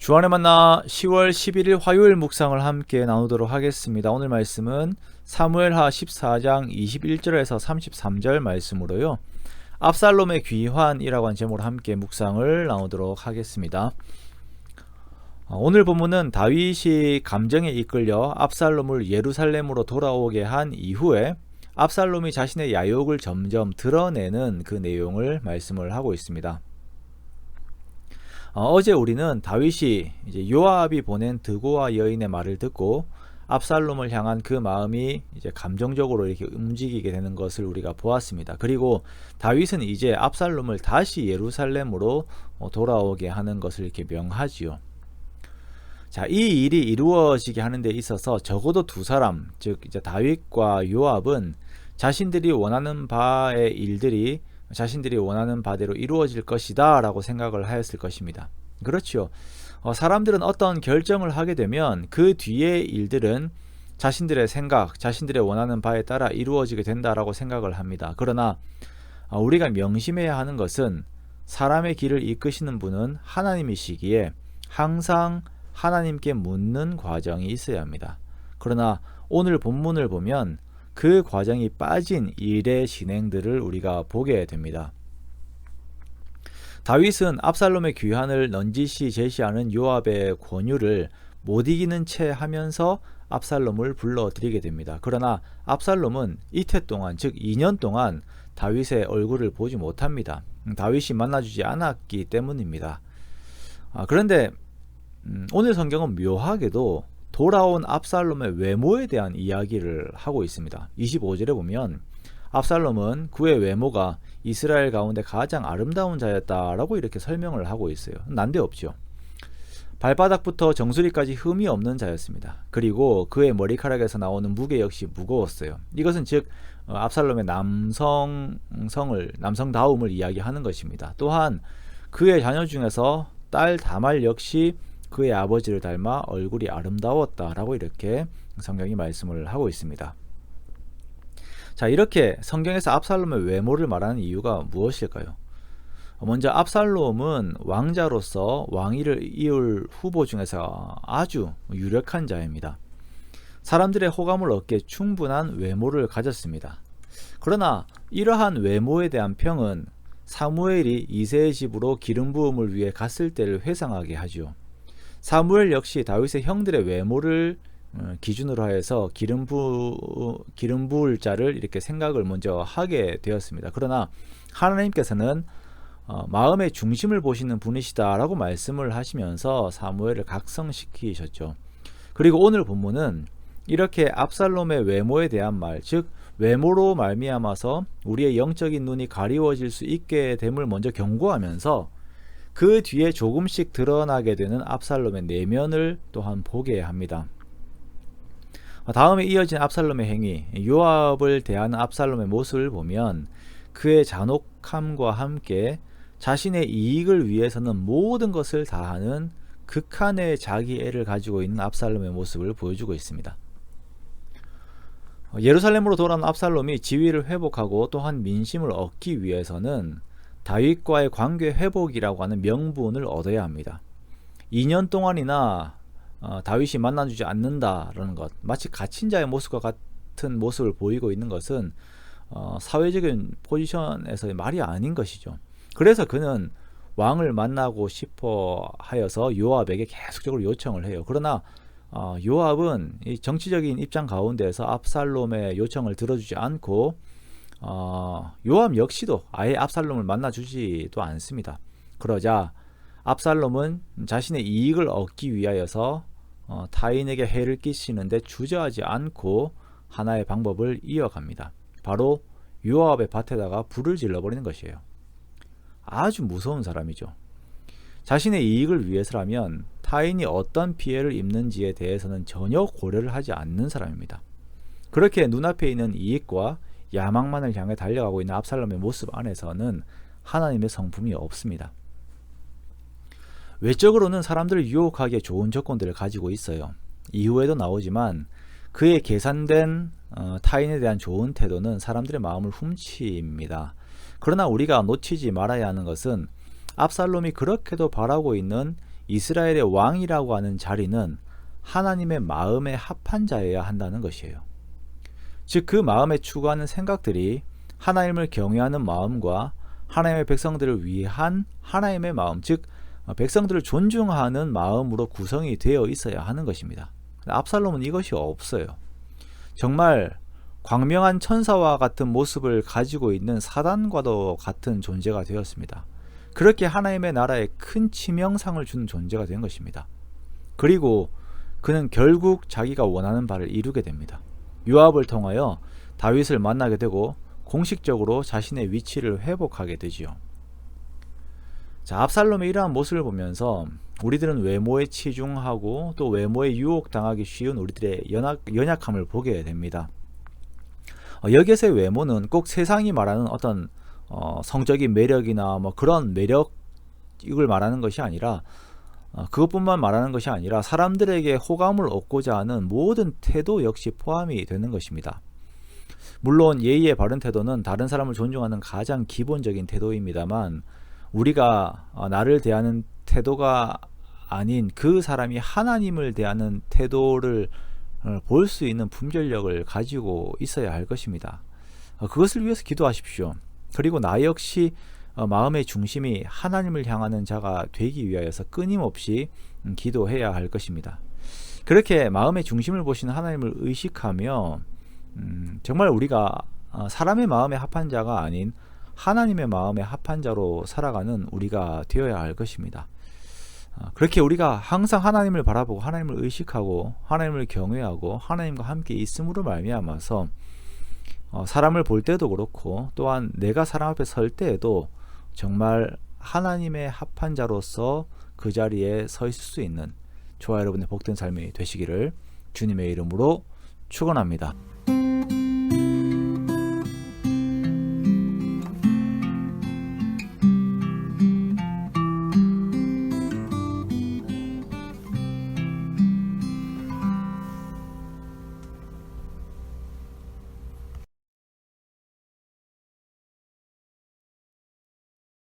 주안의 만나 10월 11일 화요일 묵상을 함께 나누도록 하겠습니다. 오늘 말씀은 사무엘하 14장 21절에서 33절 말씀으로요. 압살롬의 귀환이라고 하는 제목으로 함께 묵상을 나누도록 하겠습니다. 오늘 본문은 다윗이 감정에 이끌려 압살롬을 예루살렘으로 돌아오게 한 이후에 압살롬이 자신의 야욕을 점점 드러내는 그 내용을 말씀을 하고 있습니다. 어제 우리는 다윗이 이제 요압이 보낸 드고와 여인의 말을 듣고 압살롬을 향한 그 마음이 이제 감정적으로 이렇게 움직이게 되는 것을 우리가 보았습니다. 그리고 다윗은 이제 압살롬을 다시 예루살렘으로 돌아오게 하는 것을 이렇게 명하지요. 자, 이 일이 이루어지게 하는 데 있어서 적어도 두 사람, 즉 이제 다윗과 요압은 자신들이 원하는 바의 일들이 자신들이 원하는 바대로 이루어질 것이다 라고 생각을 하였을 것입니다. 그렇죠. 사람들은 어떤 결정을 하게 되면 그 뒤의 일들은 자신들의 생각, 자신들의 원하는 바에 따라 이루어지게 된다라고 생각을 합니다. 그러나 우리가 명심해야 하는 것은 사람의 길을 이끄시는 분은 하나님이시기에 항상 하나님께 묻는 과정이 있어야 합니다. 그러나 오늘 본문을 보면 그 과정이 빠진 일의 진행들을 우리가 보게 됩니다. 다윗은 압살롬의 귀환을 넌지시 제시하는 요압의 권유를 못 이기는 채 하면서 압살롬을 불러들이게 됩니다. 그러나 압살롬은 이태 동안, 즉 2년 동안 다윗의 얼굴을 보지 못합니다. 다윗이 만나주지 않았기 때문입니다. 그런데 오늘 성경은 묘하게도 돌아온 압살롬의 외모에 대한 이야기를 하고 있습니다. 25절에 보면 압살롬은 그의 외모가 이스라엘 가운데 가장 아름다운 자였다라고 이렇게 설명을 하고 있어요. 난데없죠. 발바닥부터 정수리까지 흠이 없는 자였습니다. 그리고 그의 머리카락에서 나오는 무게 역시 무거웠어요. 이것은 즉 압살롬의 남성다움을 이야기하는 것입니다. 또한 그의 자녀 중에서 딸 다말 역시 그의 아버지를 닮아 얼굴이 아름다웠다라고 이렇게 성경이 말씀을 하고 있습니다. 자, 이렇게 성경에서 압살롬의 외모를 말하는 이유가 무엇일까요? 먼저 압살롬은 왕자로서 왕위를 이을 후보 중에서 아주 유력한 자입니다. 사람들의 호감을 얻기에 충분한 외모를 가졌습니다. 그러나 이러한 외모에 대한 평은 사무엘이 이새의 집으로 기름 부음을 위해 갔을 때를 회상하게 하죠. 사무엘 역시 다윗의 형들의 외모를 기준으로 하여서 기름 부을 자를 이렇게 생각을 먼저 하게 되었습니다. 그러나 하나님께서는 마음의 중심을 보시는 분이시다라고 말씀을 하시면서 사무엘을 각성시키셨죠. 그리고 오늘 본문은 이렇게 압살롬의 외모에 대한 말, 즉 외모로 말미암아서 우리의 영적인 눈이 가리워질 수 있게 됨을 먼저 경고하면서 그 뒤에 조금씩 드러나게 되는 압살롬의 내면을 또한 보게 합니다. 다음에 이어진 압살롬의 행위, 요압을 대하는 압살롬의 모습을 보면 그의 잔혹함과 함께 자신의 이익을 위해서는 모든 것을 다하는 극한의 자기애를 가지고 있는 압살롬의 모습을 보여주고 있습니다. 예루살렘으로 돌아온 압살롬이 지위를 회복하고 또한 민심을 얻기 위해서는 다윗과의 관계 회복이라고 하는 명분을 얻어야 합니다. 2년 동안이나 다윗이 만나주지 않는다라는 것, 마치 갇힌 자의 모습과 같은 모습을 보이고 있는 것은 사회적인 포지션에서의 말이 아닌 것이죠. 그래서 그는 왕을 만나고 싶어 하여서 요압에게 계속적으로 요청을 해요. 그러나 요압은 이 정치적인 입장 가운데서 압살롬의 요청을 들어주지 않고 요압 역시도 아예 압살롬을 만나주지도 않습니다. 그러자 압살롬은 자신의 이익을 얻기 위하여서 타인에게 해를 끼치는데 주저하지 않고 하나의 방법을 이어갑니다. 바로 요압의 밭에다가 불을 질러버리는 것이에요. 아주 무서운 사람이죠. 자신의 이익을 위해서라면 타인이 어떤 피해를 입는지에 대해서는 전혀 고려를 하지 않는 사람입니다. 그렇게 눈앞에 있는 이익과 야망만을 향해 달려가고 있는 압살롬의 모습 안에서는 하나님의 성품이 없습니다. 외적으로는 사람들을 유혹하기에 좋은 조건들을 가지고 있어요. 이후에도 나오지만 그의 계산된 타인에 대한 좋은 태도는 사람들의 마음을 훔칩니다. 그러나 우리가 놓치지 말아야 하는 것은 압살롬이 그렇게도 바라고 있는 이스라엘의 왕이라고 하는 자리는 하나님의 마음에 합한 자여야 한다는 것이에요. 즉 그 마음에 추구하는 생각들이 하나님을 경외하는 마음과 하나님의 백성들을 위한 하나님의 마음, 즉 백성들을 존중하는 마음으로 구성이 되어 있어야 하는 것입니다. 압살롬은 이것이 없어요. 정말 광명한 천사와 같은 모습을 가지고 있는 사단과도 같은 존재가 되었습니다. 그렇게 하나님의 나라에 큰 치명상을 주는 존재가 된 것입니다. 그리고 그는 결국 자기가 원하는 바를 이루게 됩니다. 요압을 통하여 다윗을 만나게 되고 공식적으로 자신의 위치를 회복하게 되지요. 자, 압살롬의 이러한 모습을 보면서 우리들은 외모에 치중하고 또 외모에 유혹당하기 쉬운 우리들의 연약함을 보게 됩니다. 여기에서의 외모는 꼭 세상이 말하는 어떤 성적인 매력이나 뭐 그런 매력 이걸 말하는 것이 아니라 그것뿐만 말하는 것이 아니라 사람들에게 호감을 얻고자 하는 모든 태도 역시 포함이 되는 것입니다. 물론 예의의 바른 태도는 다른 사람을 존중하는 가장 기본적인 태도입니다만 우리가 나를 대하는 태도가 아닌 그 사람이 하나님을 대하는 태도를 볼 수 있는 분별력을 가지고 있어야 할 것입니다. 그것을 위해서 기도하십시오. 그리고 나 역시 마음의 중심이 하나님을 향하는 자가 되기 위하여서 끊임없이 기도해야 할 것입니다. 그렇게 마음의 중심을 보시는 하나님을 의식하며 정말 우리가 사람의 마음에 합한 자가 아닌 하나님의 마음에 합한 자로 살아가는 우리가 되어야 할 것입니다. 그렇게 우리가 항상 하나님을 바라보고 하나님을 의식하고 하나님을 경외하고 하나님과 함께 있음으로 말미암아서 사람을 볼 때도 그렇고 또한 내가 사람 앞에 설 때에도 정말 하나님의 합한 자로서 그 자리에 서 있을 수 있는 저와 여러분의 복된 삶이 되시기를 주님의 이름으로 축원합니다.